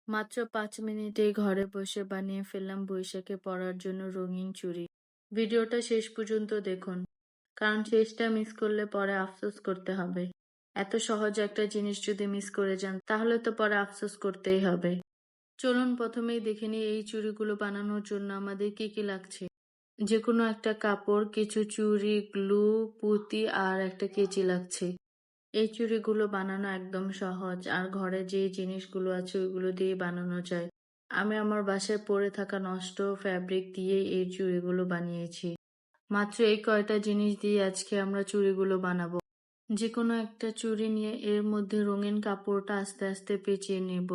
মাত্র ৫ মিনিটেই ঘরে বসে বানিয়ে ফেললাম বৈশাখে পরার জন্য রঙিন চুড়ি। ভিডিওটা শেষ পর্যন্ত দেখুন, কারণ শেষটা মিস করলে পরে আফসোস করতে হবে। এত সহজ একটা জিনিস যদি মিস করে যান তাহলে তো পরে আফসোস করতেই হবে। চলুন প্রথমেই দেখে নিই এই চুড়িগুলো বানানোর জন্য আমাদের কি কি লাগছে। যেকোনো একটা কাপড়, কিছু চুড়ি, গ্লু, পুঁতি আর একটা কেচি লাগছে। এই চুড়িগুলো বানানো একদম সহজ, আর ঘরে যে জিনিসগুলো আছে ওইগুলো দিয়ে বানানো যায়। আমি আমার বাসায় পড়ে থাকা নষ্ট ফ্যাব্রিক দিয়েই এই চুড়িগুলো বানিয়েছি। মাত্র এই কয়টা জিনিস দিয়ে আজকে আমরা চুড়িগুলো বানাবো। যে কোনো একটা চুড়ি নিয়ে এর মধ্যে রঙিন কাপড়টা আস্তে আস্তে পেঁচিয়ে নেব।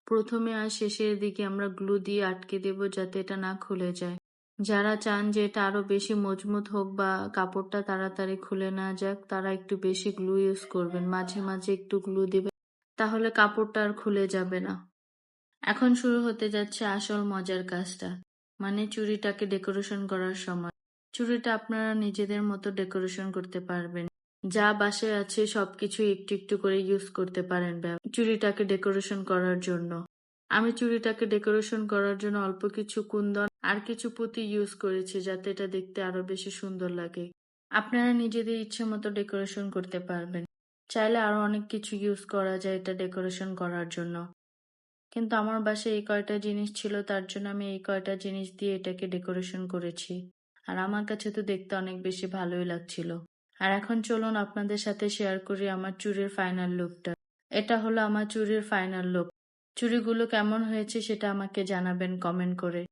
প্রথমে আর শেষের দিকে আমরা গ্লু দিয়ে আটকে দেব যাতে এটা না খুলে যায়। যারা চান যে এটা আরো বেশি মজবুত হোক বা কাপড়টা তাড়াতাড়ি খুলে না যাক, তারা একটু বেশি গ্লু ইউজ করবেন, মাঝে মাঝে একটু গ্লু দিবেন, তাহলে কাপড়টা আর খুলে যাবে না। এখন শুরু হতে যাচ্ছে আসল মজার কাজটা, মানে চুড়িটাকে ডেকোরেশন করার সময়। চুড়িটা আপনারা নিজেদের মতো ডেকোরেশন করতে পারবেন। যা বাসায় আছে সবকিছু একটু একটু করে ইউজ করতে পারেন চুড়িটাকে ডেকোরেশন করার জন্য। আমি চুড়িটাকে ডেকোরেশন করার জন্য অল্প কিছু কুন্দন আর কিছু পুঁতি ইউজ করেছি যাতে এটা দেখতে আরো বেশি সুন্দর লাগে। আপনারা নিজেদের ইচ্ছে মতো ডেকোরেশন করতে পারবেন। চাইলে আরো অনেক কিছু ইউজ করা যায় এটা ডেকোরেশন করার জন্য, কিন্তু আমার বাসায় এই কয়টা জিনিস ছিল তার জন্য আমি এই কয়টা জিনিস দিয়ে এটাকে ডেকোরেশন করেছি। আর আমার কাছে তো দেখতে অনেক বেশি ভালোই লাগছিল। আর এখন চলুন আপনাদের সাথে শেয়ার করি আমার চুড়ির ফাইনাল লুকটা। এটা হলো আমার চুড়ির ফাইনাল লুক। চুড়িগুলো কেমন হয়েছে সেটা আমাকে জানাবেন কমেন্ট করে।